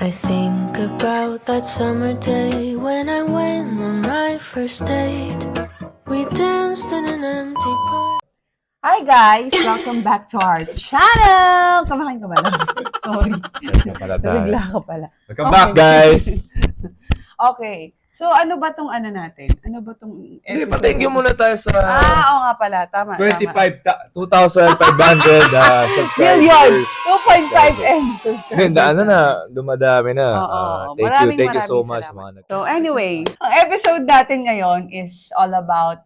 I think about that summer day when I went on my first date. We danced in an empty park. Hi guys! Welcome back to our channel! Kumakain ka ba lang? Sorry. Nabigla ka pala. Welcome back, guys! Okay. So, ano ba tong ano natin? Ano ba tong Hindi, pa-thank you muna tayo sa oo nga pala. Tama. 2,500 subscribers. Million! 2.5M subscribers. Hindi, dumadami na. Oo. Thank you so Maraming much. salamat. So anyway, ang episode natin ngayon is all about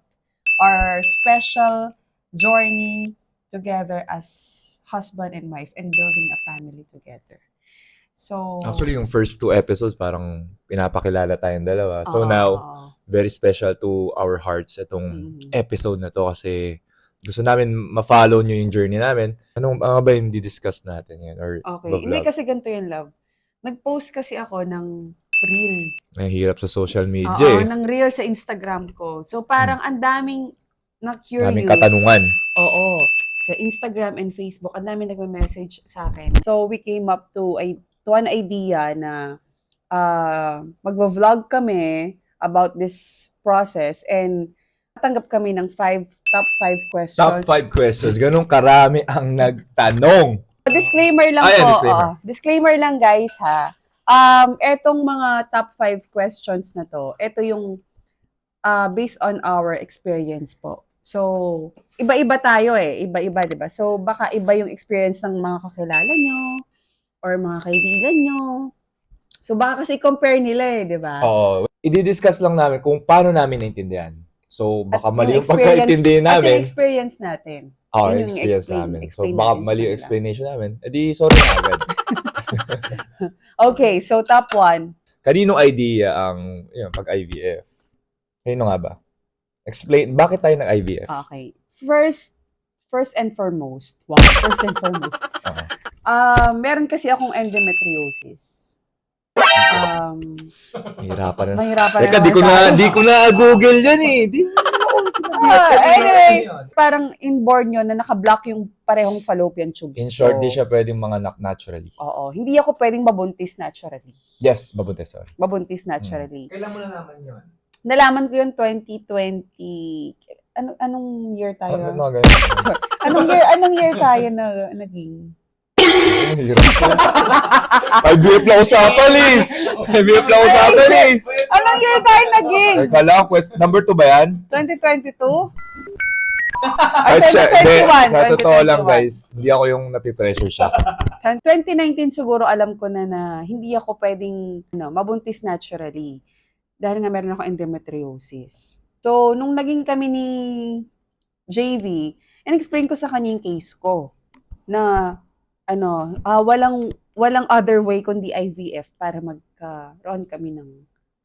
our special journey together as husband and wife and building a family together. So, Actually, yung first 2 episodes, parang pinapakilala tayong dalawa. So now, very special to our hearts itong episode na to kasi gusto namin ma-follow nyo yung journey namin. Ano ba yung di-discuss natin yan? Or okay. vlog? Hindi kasi ganito yung love. Nag-post kasi ako ng reel. Mahirap sa social media ng reel sa Instagram ko. So parang ang daming na-curious. Daming katanungan. Oo. Sa Instagram and Facebook, ang daming nagme-message sa akin. So we came up to an idea na mag-vlog kami about this process and tatanggap kami ng top 5 questions. Top 5 questions. Ganun karami ang nagtanong. Disclaimer lang po. Disclaimer. Disclaimer lang guys ha. Etong mga top 5 questions na to, ito yung based on our experience po. So, iba-iba tayo Iba-iba, di ba? So, baka iba yung experience ng mga kakilala nyo or mga kaibigan nyo. So, baka kasi compare nila di ba? Oo. I-discuss lang namin kung paano namin naintindihan. So, baka At mali yung experience- pagkaintindi At namin. yung experience natin. Oo, yun yung experience explain- namin. So, explain baka natin sa mali yung kanila. explanation namin. E di, sorry na agad. Okay, so top 1. Kaninong idea ang pag-IVF? Kanino nga ba? Explain, bakit tayo nag-IVF? Okay. First and foremost. First and foremost. Oo. Meron kasi akong endometriosis. Mahirapan na. Mahirapan Teka, di ko na Google yan Di mo ako sinabi. Anyway, parang inborn yun na naka-block yung parehong fallopian tubes. In short, So, di siya pwedeng manganak naturally. Oo. Hindi ako pwedeng mabuntis naturally. Yes, mabuntis, sorry. Mabuntis naturally. Kailan mo nalaman yun? Nalaman ko yun 2020. Anong year tayo? Ano ganyan? Anong year tayo na naging? Ang hirap ko. IVF lang usapan IVF lang usapan Anong year tayo naging? Teka lang, number 2 ba yan? 2022? Ay, Sa 2021. totoo lang guys, hindi ako yung napipressure siya. 2019 siguro alam ko na hindi ako pwedeng mabuntis naturally. Dahil nga meron ako endometriosis. So, nung naging kami ni JV, in-explain ko sa kanya yung case ko na walang other way kundi IVF para magkaroon kami ng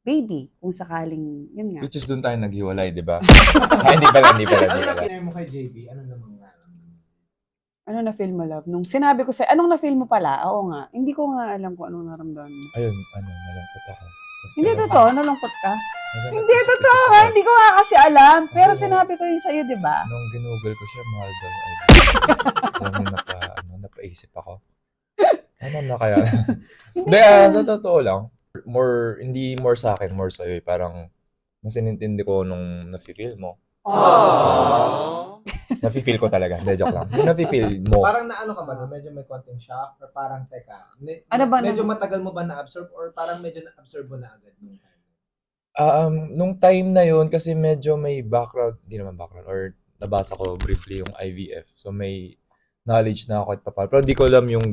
baby kung sakaling yun nga. Which is doon tayo naghiwalay, di ba? Hindi pala. Ano na pinay mo kay JB? Ano namang Ano na feel mo, love? Nung sinabi ko sa'yo, anong na feel mo pala? Oo nga. Hindi ko nga alam kung anong naramdaman mo. Ayun, nalungkot ako. Hindi totoo? Nalungkot ka? Hindi totoo nga. Hindi ko nga kasi alam. Pero sinabi ko yun sa'yo, di ba? Nung ginugol ko siya, mahal daw. Alam mo, napaisip ako. Ano na kaya? Hindi, sa totoo lang. Hindi more sa akin, more sa'yo. Parang, mas inintindi ko nung nafe-feel mo. Nafe-feel ko talaga. Hindi, joke lang. Yung nafe-feel mo. Parang naano ka ba? No? Medyo may konting shock? Or parang, teka, Ano ba medyo matagal mo ba na-absorb? Or parang medyo na-absorb mo na agad? Nung time na yun, kasi medyo may background, hindi naman background, or nabasa ko briefly yung IVF. So may knowledge na ako at papal. Pero hindi ko alam yung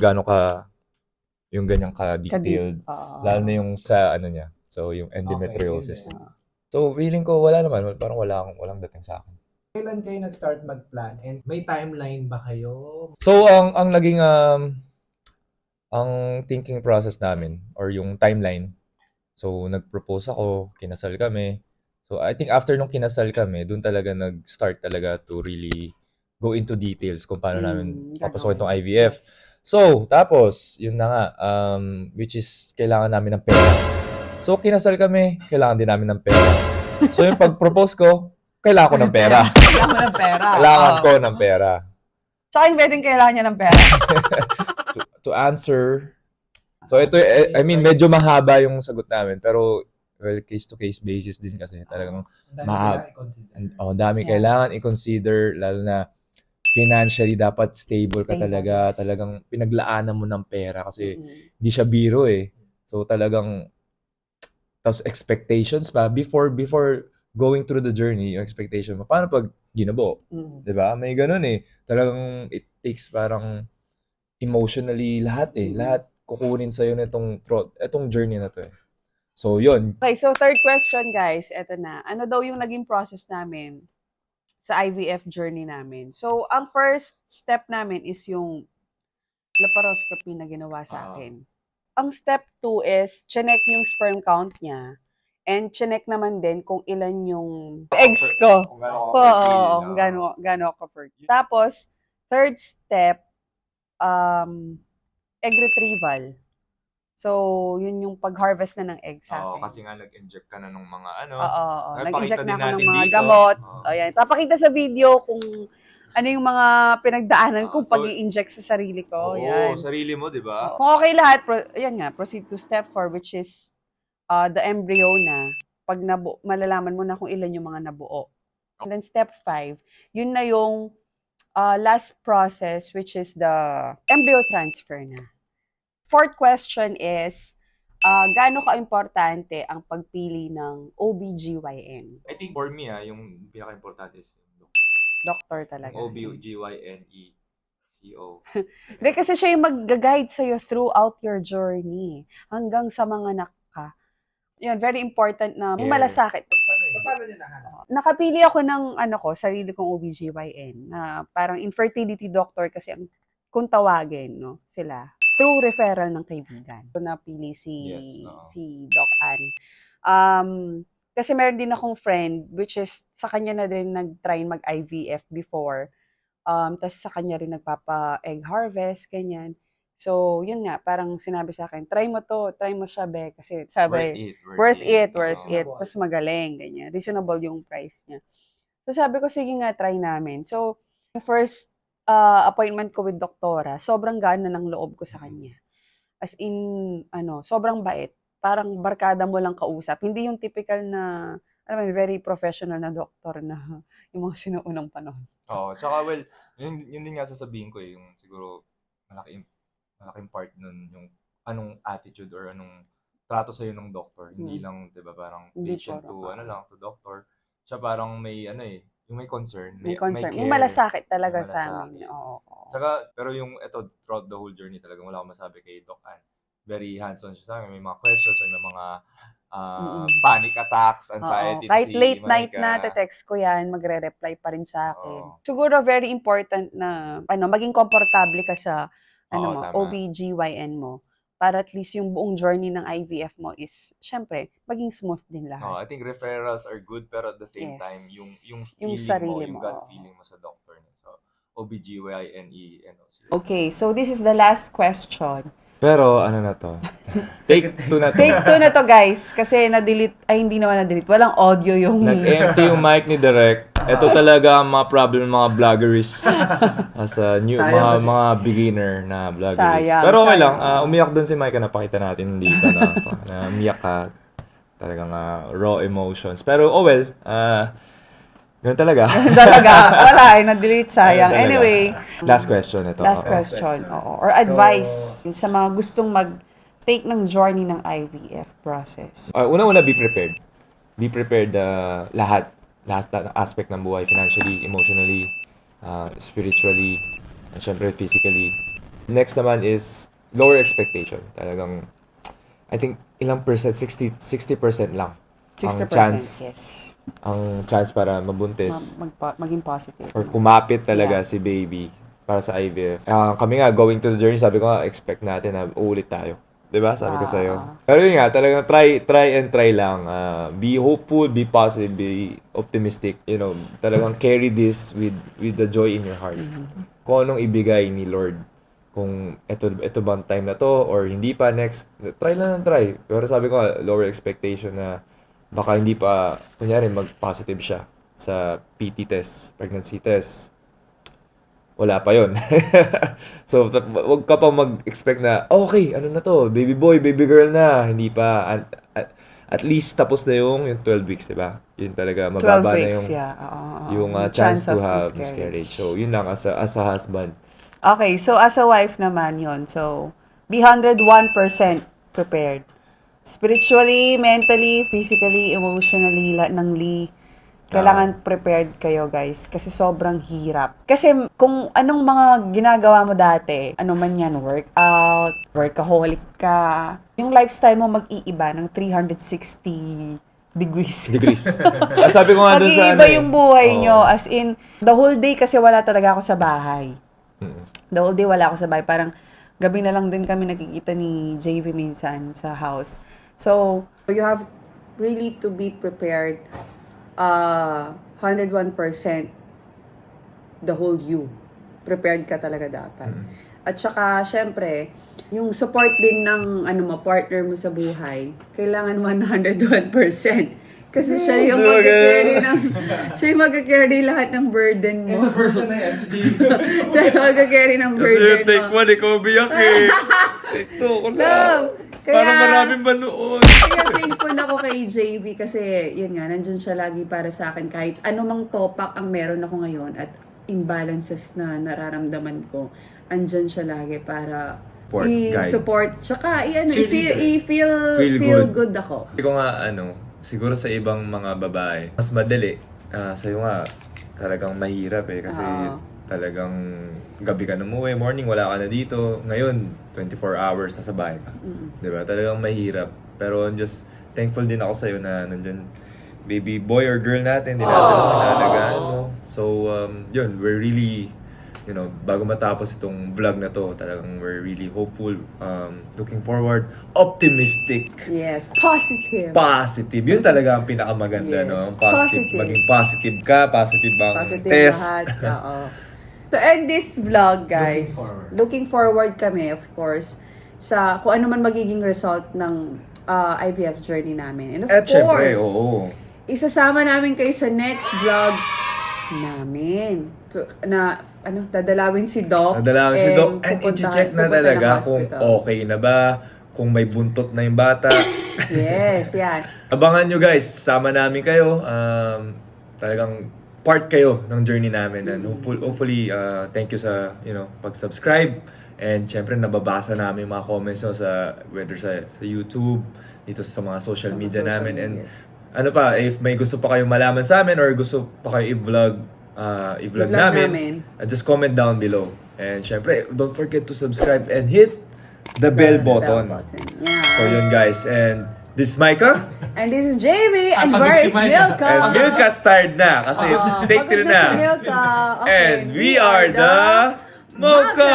yung ganyang ka-detailed. Lalo na yung sa niya. So yung endometriosis. Okay, So feeling ko wala naman, parang walang dating sa akin. Kailan kayo nag-start mag-plan? And may timeline ba kayo? So ang naging ang thinking process namin or yung timeline. So nag-propose ako, kinasal kami. So I think after nung kinasal kami, doon talaga nag-start talaga to really go into details kung paano namin papasukin tong IVF. So, tapos, yun na nga, which is kailangan namin ng pera. So, kinasal kami, kailangan din namin ng pera. So, yung pag-propose ko, kailangan ko ng pera. Kailangan mo ng pera. Kailangan ko ng pera. Tsaka yung wedding kailangan niya ng pera. to answer, so ito, I mean, medyo mahaba yung sagot namin, pero, well, case-to-case basis din kasi. Talagang, Ang dami kailangan i-consider. dami Yeah. kailangan i-consider, lalo na, financially, dapat stable ka Stable, talaga. yes. Talagang, pinaglaanan mo ng pera kasi, Mm-mm. hindi siya biro eh. So, talagang, tapos expectations pa, before going through the journey, yung expectation mo, paano pag ginubo? Mm. 'Di ba? May ganun eh. Talagang it takes parang emotionally lahat eh. Lahat kukunin sa'yo nitong etong journey na to eh. So, yun. Okay, so third question, guys. Eto na. Ano daw yung naging process namin sa IVF journey namin? So, ang first step namin is yung laparoscopy na ginawa sa akin. Ang step 2 is, chinek yung sperm count niya. And chinek naman din kung ilan yung eggs ko. Oo, gano'n ako per kill. Tapos, third step, egg retrieval. So, yun yung pag-harvest na ng egg sa Oo, akin. kasi nga nag-inject ka na ng mga ano. Oo. Nag-inject Napakita din na ako ng natin mga dito. gamot. Oo. Ayan. Papakita sa video kung ano yung mga pinagdaanan kong So, pag-i-inject sa sarili ko. Oo, Yan. sarili mo, di ba? Kung okay lahat, yan nga, proceed to step 4, which is the embryo na. Pag malalaman mo na kung ilan yung mga nabuo. And then step 5, yun na yung last process, which is the embryo transfer na. Fourth question is, gaano ka-importante ang pagpili ng OBGYN? I think for me, yung pinaka-importante is yung Doctor talaga. OBGYNECO. Hindi, kasi siya yung mag-guide sa'yo throughout your journey. Hanggang sa mga anak ka. Yun, very important na may malasakit. So, paano niya nahanap? Nakapili ako ng sarili kong OBGYN na parang infertility doctor kasi kung tawagin, no, sila. Through referral ng kaibigan. So, napili si Doc Ann. Kasi meron din akong friend, which is sa kanya na din nag-try mag-IVF before. Tapos sa kanya rin nagpapa-egg harvest, ganyan. So, yun nga, parang sinabi sa akin, try mo siya, be. Kasi sabi, worth it. Tapos magaling, ganyan. Reasonable yung price niya. So, sabi ko, sige nga, try namin. So, first appointment ko with doktora, sobrang gaan na ng loob ko sa kanya. As in, sobrang bait. Parang barkada mo lang kausap. Hindi yung typical na, very professional na doktor na yung mga sinuunang panahon. Oo, tsaka well, yun din nga sasabihin ko yung siguro malaking part nun yung anong attitude or anong trato sa'yo ng doktor. Hindi lang, 'di ba, parang patient to to doctor. Siya parang may yung may concern, may concern. care, May malasakit talaga may sa malasakit. amin. Oo. Saka, pero yung throughout the whole journey talaga, wala akong masabi kay Doc Ann. Very hands-on siya sa akin. May mga questions or may mga panic attacks, anxiety. Kahit si late night Micah. na, te-text ko yan, magre-reply pa rin sa akin. Oo. Siguro very important na maging komportable ka sa Tama. OBGYN mo. Para at least yung buong journey ng IVF mo is, syempre, maging smooth din lahat. I think referrals are good, pero at the same Yes. time, yung Yung feeling sarili mo, yung mo. gut feeling mo sa doctor. So, OBGYNE, Okay, so this is the last question. Pero, ano na to? Take 2 na to. Take 2 na to, guys. Kasi na-delete, hindi naman na-delete. Walang audio yung... Nag-empty yung mic ni Direk. Ito talaga ang mga problem ng mga vloggeries. As a new, mga beginner na vloggeries. Sayang, Pero okay lang, sayang. umiyak doon si Micah, napakita natin dito na umiyak ka. Talagang raw emotions. Pero, ganun talaga. Wala, na-delete, sayang. Ganun talaga. Anyway, Last question ito. last question. Oo. Or advice sa mga gustong mag-take ng journey ng IVF process. Una-una, be prepared. Be prepared lahat ng aspect ng buhay, financially, emotionally, spiritually, and syempre physically. Next naman is lower expectation. Talagang, I think, ilang percent? 60% lang. 60%, Ang yes. chance para mabuntis Maging positive. or kumapit talaga si baby para sa IVF. Kami nga, going to the journey, sabi ko nga, expect natin na uulit tayo. Diba? Sabi ko sa'yo. Pero yun nga, talagang try lang. Be hopeful, be positive, be optimistic. Talagang carry this with the joy in your heart. Kung anong ibigay ni Lord. Kung ito bang time na to or hindi pa next, try lang ng try. Pero sabi ko nga, lower expectation na baka hindi pa, kunyari, mag-positive siya sa PT test, pregnancy test. wala pa yon. So, wag ka pa mag-expect na, okay, ano na to, baby boy, baby girl na. Hindi pa. At least tapos na yung 12 weeks, di ba? Yun talaga, 12 mababa na weeks, yung, yeah. chance to of have miscarriage. So, yun lang as a husband. Okay, so as a wife naman yon. So, be 101% prepared. Spiritually, mentally, physically, emotionally, lahat ng kailangan prepared kayo, guys. Kasi sobrang hirap. Kasi kung anong mga ginagawa mo dati, ano man yan, workout, workaholic ka, yung lifestyle mo mag-iiba ng 360 degrees. Sabi ko nga dun sa Mag-iiba yung buhay nyo. As in, the whole day kasi wala talaga ako sa bahay. The whole day wala ako sa bahay. Parang gabi na lang din kami nakikita ni JV minsan sa house. So, you have really to be prepared 101% the whole you. Prepared ka talaga dapat. At saka, syempre, yung support din ng partner mo sa buhay, kailangan 101%. Kasi siya yung mag-carry lahat ng burden mo. Sa version na yan, si Jimmy. Siya yung mag-carry ng burden mo. ikaw biyak eh. Take 2 ko Love! Kaya, manood. kaya thankful ako kay JV kasi, yun nga, nandun siya lagi para sa akin. Kahit anumang topak ang meron ako ngayon at imbalances na nararamdaman ko, andyan siya lagi para i-support. Tsaka, i-feel good ako. Hindi ko nga, siguro sa ibang mga babae, mas madali. Sa'yo nga, talagang mahirap eh. Kasi talagang gabi ka na umuwi, morning wala ka na dito. Ngayon, 24 hours na sa bahay ka. Diba? Talagang mahirap. Pero just thankful din ako sa'yo na nandyan baby boy or girl natin. Hindi natin malalagaan mo. So, yun, we're really, bago matapos itong vlog na to, talagang we're really hopeful, looking forward, optimistic. Yes, positive. Positive. Yun talaga ang pinakamaganda, Yes. no? Positive. Maging positive ka, positive ang Positive test. lahat. Oo. To end this vlog, guys, looking forward kami, of course, sa kung ano man magiging result ng IVF journey namin. And of At syempre, course, oo. isasama namin kayo sa next vlog namin. Dadalawin si Doc. Nadalawin si Doc. And pupuntahan- i-check na pupunta talaga ng kung hospital. okay na ba, kung may buntot na yung bata. Yes, yan. Abangan nyo guys, sama namin kayo. Talagang part kayo ng journey namin. And hopefully, thank you sa, pag-subscribe. And syempre, nababasa namin yung mga comments nyo whether sa YouTube, dito sa mga social media namin. And ano pa, if may gusto pa kayong malaman sa amin or gusto pa kayo i-vlog namin, just comment down below. And syempre, don't forget to subscribe and hit the bell button. Yeah. So yun guys, and this is Micah. And this is JV. And pagod where si is Micah. Milka? And Milka starred na kasi take 3 Pagod na. si Milka. Okay, And we are the Mocha